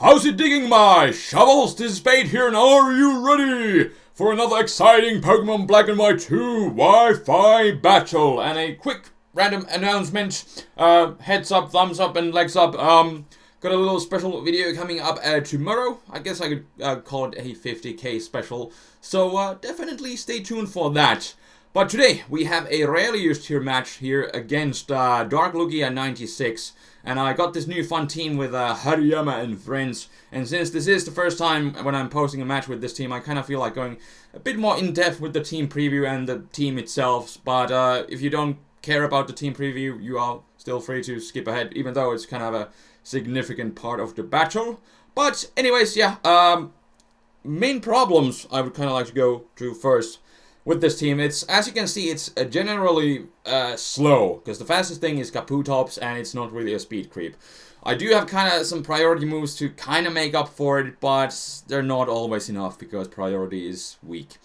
How's it digging, my shovels? This is Spade here, and are you ready for another exciting Pokemon Black and White 2 Wi-Fi battle? And a quick random announcement, heads up, thumbs up, and legs up. Got a little special video coming up tomorrow. I guess I could call it a 50k special. So definitely stay tuned for that. But today we have a rarely used tier match here against Dark Lugia 96. And I got this new fun team with Hariyama and friends. And since this is the first time when I'm posting a match with this team, I kind of feel like going a bit more in depth with the team preview and the team itself. But if you don't care about the team preview, you are still free to skip ahead, even though it's kind of a significant part of the battle. But anyways, yeah, main problems I would kind of like to go through first with this team. It's, as you can see, it's generally slow, because the fastest thing is Kabutops, and it's not really a speed creep. I do have kind of some priority moves to kind of make up for it, but they're not always enough, because priority is weak.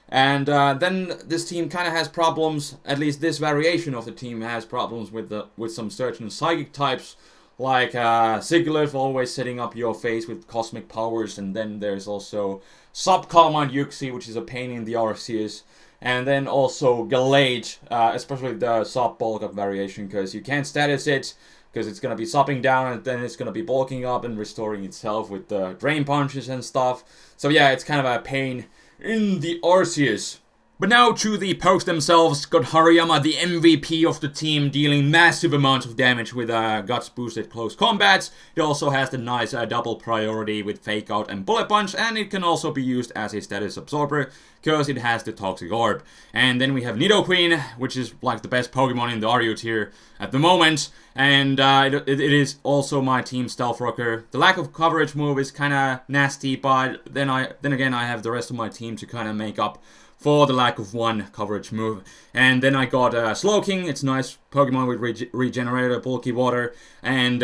And then this team kind of has problems, at least this variation of the team has problems with some certain psychic types, like Sigilyph always setting up your face with cosmic powers, and then there's also Subcalma and Yuxi, which is a pain in the Arceus, and then also Gallade, especially the Sub bulk up variation, because you can't status it, because it's going to be sopping down, and then it's going to be bulking up and restoring itself with the Drain Punches and stuff. So yeah, it's kind of a pain in the Arceus. But now to the pokes themselves. Got Hariyama, the MVP of the team, dealing massive amounts of damage with Guts boosted close combats. It also has the nice double priority with Fake Out and Bullet Punch, and it can also be used as a status absorber because it has the Toxic Orb. And then we have Nidoqueen, which is like the best Pokemon in the Aryu tier at the moment, and it is also my team Stealth Rocker. The lack of coverage move is kind of nasty, but then again I have the rest of my team to kind of make up for the lack of one coverage move. And then I got Slowking. It's a nice Pokemon with Regenerator, Bulky Water, and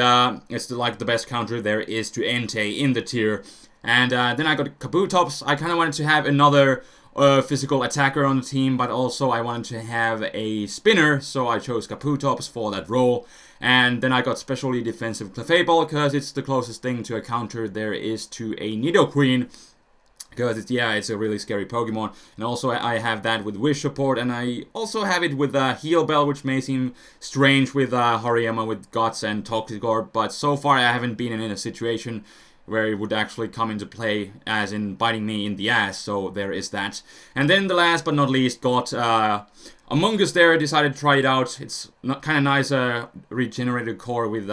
it's like the best counter there is to Entei in the tier. And then I got Kabutops. I kind of wanted to have another physical attacker on the team, but also I wanted to have a spinner, so I chose Kabutops for that role. And then I got specially defensive Clefable, because it's the closest thing to a counter there is to a Nidoqueen. Because it's a really scary Pokemon. And also I have that with Wish support, and I also have it with Heal Bell, which may seem strange with Hariyama with Guts and Toxic Orb, but so far I haven't been in a situation where it would actually come into play, as in biting me in the ass, so there is that. And then the last but not least got Among Us there. I decided to try it out. It's kind of nice regenerated core with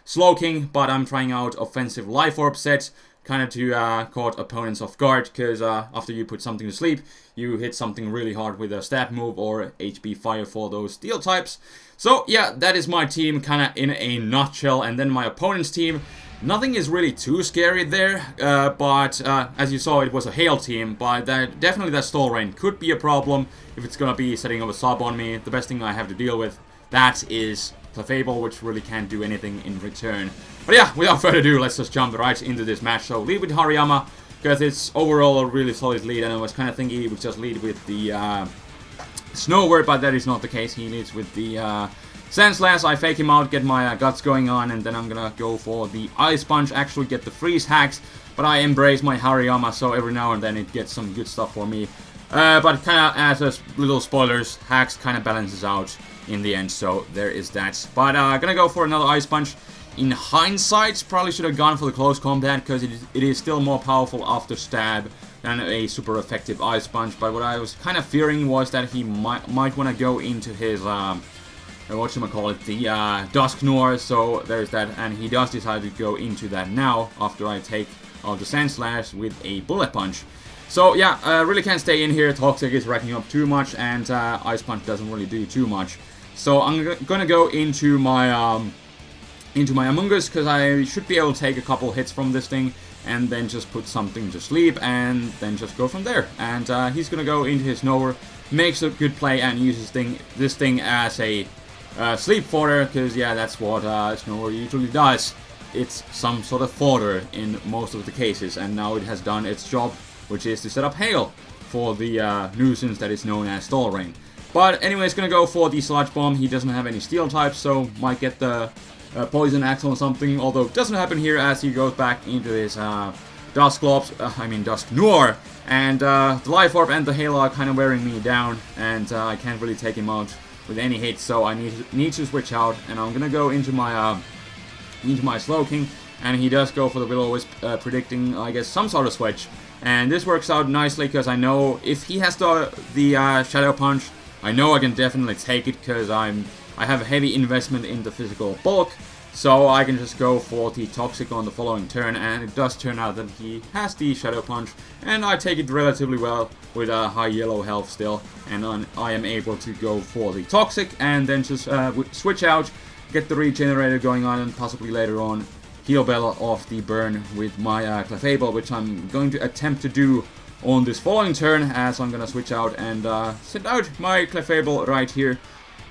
Slowking, but I'm trying out offensive Life Orb set, kind of to caught opponents off guard, because after you put something to sleep, you hit something really hard with a stab move or HP Fire for those steel types. So yeah, that is my team kind of in a nutshell. And then my opponent's team, nothing is really too scary there, but as you saw, it was a Hail team, but definitely that Stall Rain could be a problem if it's going to be setting up a sub on me. The best thing I have to deal with, that is Clefable, which really can't do anything in return. But yeah, without further ado, let's just jump right into this match. So lead with Hariyama, because it's overall a really solid lead, and I was kind of thinking he would just lead with the Snow Word, but that is not the case. He leads with the Sandslash. I fake him out, get my Guts going on, and then I'm gonna go for the Ice Punch, actually get the Freeze hacks, but I embrace my Hariyama, so every now and then it gets some good stuff for me. But kind of as a little spoilers, hacks kind of balances out in the end, so there is that. But gonna go for another Ice Punch. In hindsight, probably should have gone for the close combat, because it is still more powerful after stab than a super effective Ice Punch. But what I was kind of fearing was that he might want to go into his whatchamacallit, the Dusknoir, so there's that, and he does decide to go into that now after I take out the Sandslash with a Bullet Punch. So yeah, really can't stay in here. Toxic is racking up too much, and Ice Punch doesn't really do too much. So I'm gonna go into my Among Us, because I should be able to take a couple hits from this thing and then just put something to sleep and then just go from there. And he's gonna go into his Snower, makes a good play, and uses this thing as a sleep fodder, because yeah, that's what Snower usually does. It's some sort of fodder in most of the cases, and now it has done its job, which is to set up Hail for the nuisance that is known as Stall Rain. But anyway, it's gonna go for the Sludge Bomb. He doesn't have any Steel types, so might get the Poison Axle or something, although it doesn't happen here as he goes back into his Dusk Noir, and the Life Orb and the Halo are kind of wearing me down, and I can't really take him out with any hits, so I need to switch out, and I'm gonna go into my Slowking, and he does go for the Will-O-Wisp, predicting, I guess, some sort of switch. And this works out nicely because I know if he has the Shadow Punch, I know I can definitely take it because I have a heavy investment in the physical bulk, so I can just go for the Toxic on the following turn, and it does turn out that he has the Shadow Punch, and I take it relatively well with a high yellow health still, and I am able to go for the Toxic, and then just switch out, get the Regenerator going on, and possibly later on Heal Bell off the burn with my Clefable, which I'm going to attempt to do on this following turn, as I'm gonna switch out and send out my Clefable right here.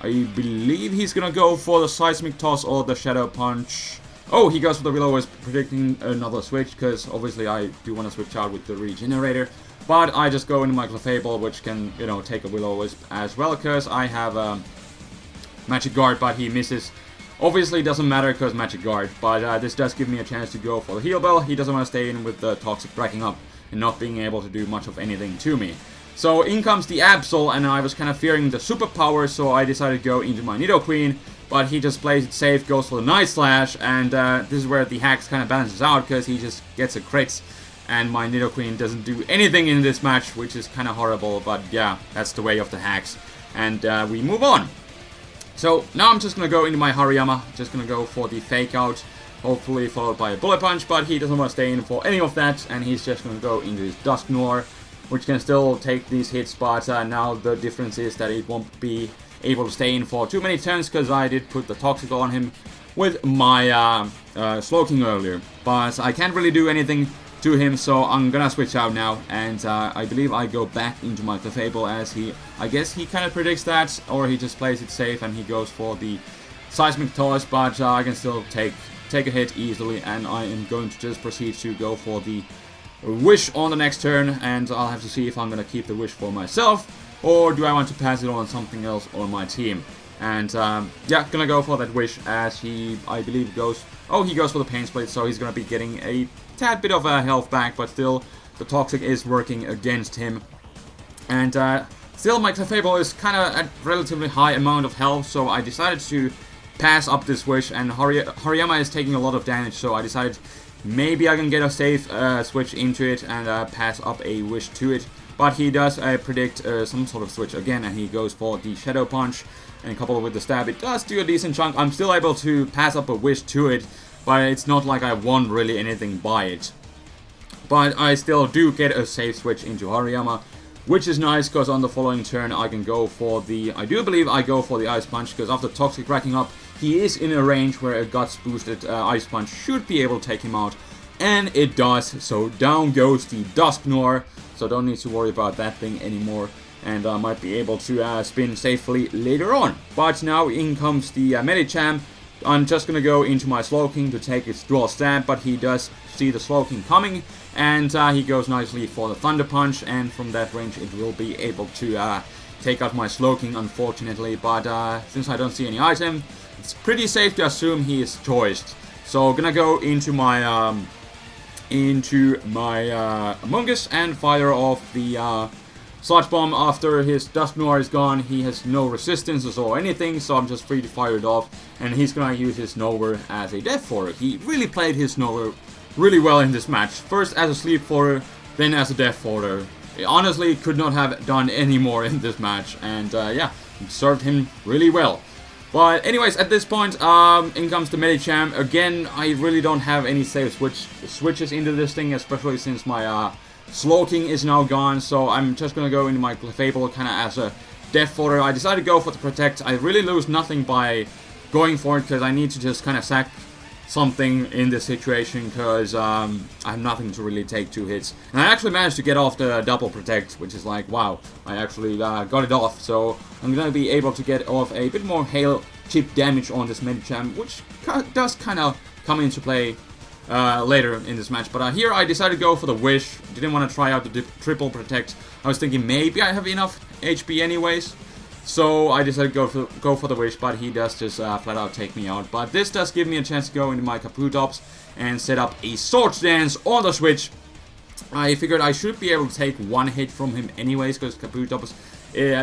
I believe he's gonna go for the Seismic Toss or the Shadow Punch. Oh, he goes for the Will-O-Wisp, predicting another switch, because obviously I do want to switch out with the Regenerator. But I just go into my Clefable, which can, you know, take a Will-O-Wisp as well, because I have Magic Guard, but he misses. Obviously, it doesn't matter because Magic Guard, but this does give me a chance to go for the Heal Bell. He doesn't want to stay in with the Toxic racking up and not being able to do much of anything to me. So in comes the Absol, and I was kind of fearing the superpower, so I decided to go into my Nidoqueen, but he just plays it safe, goes for the Night Slash, and this is where the hacks kind of balances out, because he just gets a crit, and my Nidoqueen doesn't do anything in this match, which is kind of horrible, but yeah, that's the way of the hacks. And we move on. So now I'm just going to go into my Hariyama, just going to go for the Fake Out, hopefully followed by a Bullet Punch, but he doesn't want to stay in for any of that, and he's just going to go into his Dusk Noir, which can still take these hits, but now the difference is that it won't be able to stay in for too many turns, because I did put the Toxic on him with my Slowking earlier, but I can't really do anything to him, so I'm gonna switch out now, and I believe I go back into my Clefable, as I guess he kind of predicts that, or he just plays it safe and he goes for the Seismic Toss, but I can still take a hit easily, and I am going to just proceed to go for the Wish on the next turn, and I'll have to see if I'm gonna keep the Wish for myself, or do I want to pass it on something else on my team. And yeah, gonna go for that Wish, as I believe he goes for the Pain Split, so he's gonna be getting a tad bit of health back, but still the Toxic is working against him. And still my Clefable is kind of at relatively high amount of health, so I decided to pass up this Wish, and Hariyama is taking a lot of damage, so I decided maybe I can get a safe switch into it and pass up a Wish to it. But he does predict some sort of switch again, and he goes for the Shadow Punch, and coupled with the Stab, it does do a decent chunk. I'm still able to pass up a Wish to it, but it's not like I won really anything by it. But I still do get a safe switch into Hariyama, which is nice, because on the following turn I can go for I do believe I go for the Ice Punch, because after Toxic racking up, he is in a range where a Guts boosted Ice Punch should be able to take him out, and it does, so down goes the Dusk Noir, so don't need to worry about that thing anymore, and I might be able to spin safely later on. But now in comes the Medicham. I'm just gonna go into my Slowking to take its dual stab, but he does see the Slowking coming, and he goes nicely for the Thunder Punch, and from that range it will be able to take out my Slowking, unfortunately, but since I don't see any item, it's pretty safe to assume he is choiced. So gonna go into my Among Us and fire off the Sludge Bomb. After his Dusk Noir is gone, he has no resistances or anything, so I'm just free to fire it off, and he's gonna use his Nowhere as a Death Fodder. He really played his Nowhere really well in this match. First as a Sleep Fodder, then as a Death Fodder. He honestly could not have done any more in this match, and yeah, it served him really well. But anyways, at this point, in comes the Medicham. Again, I really don't have any safe switches into this thing, especially since my Slowking is now gone, so I'm just gonna go into my Clefable kind of as a Death Fodder. I decided to go for the Protect. I really lose nothing by going for it, because I need to just kind of sack something in this situation, because I have nothing to really take 2 hits. And I actually managed to get off the double Protect, which is like, wow, I actually got it off. So I'm gonna be able to get off a bit more hail chip damage on this Medicham, which does kind of come into play later in this match. But here I decided to go for the Wish. Didn't want to try out the triple Protect. I was thinking maybe I have enough HP anyways. So I decided to go for the wish, but he does just flat out take me out. But this does give me a chance to go into my Kabutops and set up a Swords Dance on the Switch. I figured I should be able to take one hit from him anyways, because Kabutops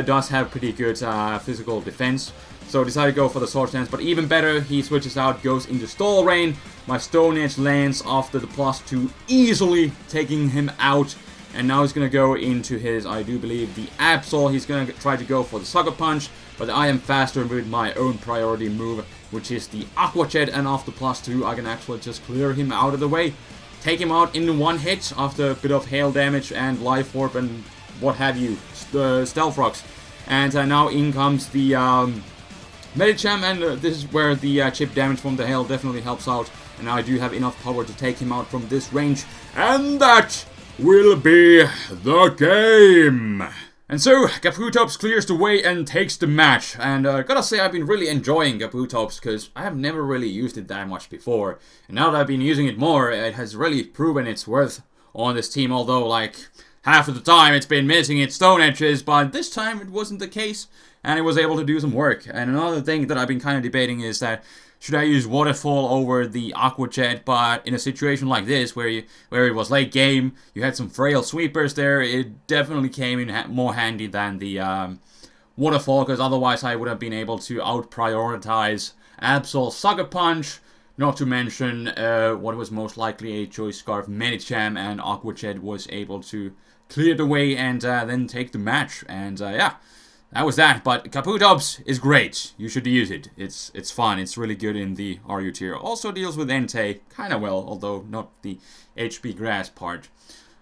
does have pretty good physical defense. So I decided to go for the Swords Dance, but even better, he switches out, goes into Stall Rain. My Stone Edge lands after the +2, easily taking him out. And now he's going to go into his, I do believe, the Absol. He's going to try to go for the Sucker Punch, but I am faster with my own priority move, which is the Aqua Jet, and after +2, I can actually just clear him out of the way. Take him out in one hit after a bit of hail damage and Life Orb and what have you, Stealth Rocks. And now in comes the Medicham, and this is where the chip damage from the hail definitely helps out. And now I do have enough power to take him out from this range, and that will be the game. And so, Kabutops clears the way and takes the match. And gotta say, I've been really enjoying Kabutops, because I have never really used it that much before. And now that I've been using it more, it has really proven its worth on this team. Although, like, half of the time it's been missing its Stone Edges, but this time it wasn't the case. And it was able to do some work. And another thing that I've been kind of debating is that, should I use Waterfall over the Aqua Jet? But in a situation like this, where it was late game, you had some frail sweepers there, it definitely came in more handy than the Waterfall, because otherwise I would have been able to out-prioritize Absol Sucker Punch, not to mention what was most likely a Choice Scarf Medicham, and Aqua Jet was able to clear the way and then take the match. And yeah. That was that, but Kabutops is great. You should use it. It's fun. It's really good in the RU tier. Also deals with Entei kind of well, although not the HP grass part.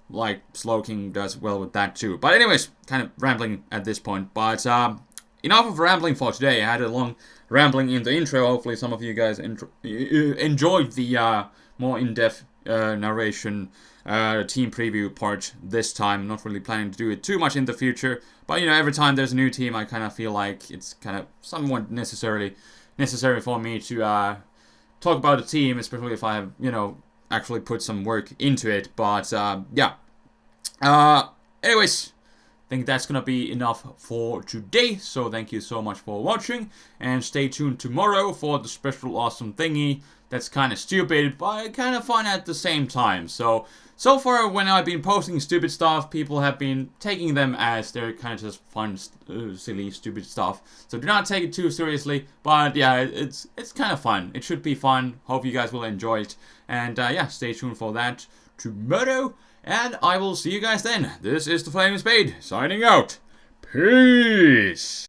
Like Slowking does well with that too. But anyways, kind of rambling at this point. But enough of rambling for today. I had a long rambling in the intro. Hopefully some of you guys enjoyed the more in-depth narration team preview part this time. Not really planning to do it too much in the future, but you know, every time there's a new team, I kind of feel like it's kind of somewhat necessary for me to talk about the team, especially if I have, you know, actually put some work into it. But yeah. Anyways, I think that's gonna be enough for today. So thank you so much for watching, and stay tuned tomorrow for the special awesome thingy. That's kind of stupid, but kind of fun at the same time. So far when I've been posting stupid stuff, people have been taking them as they're kind of just fun, silly, stupid stuff. So do not take it too seriously. But yeah, it's kind of fun. It should be fun. Hope you guys will enjoy it. And yeah, stay tuned for that tomorrow. And I will see you guys then. This is TheFlamingSpade signing out. Peace.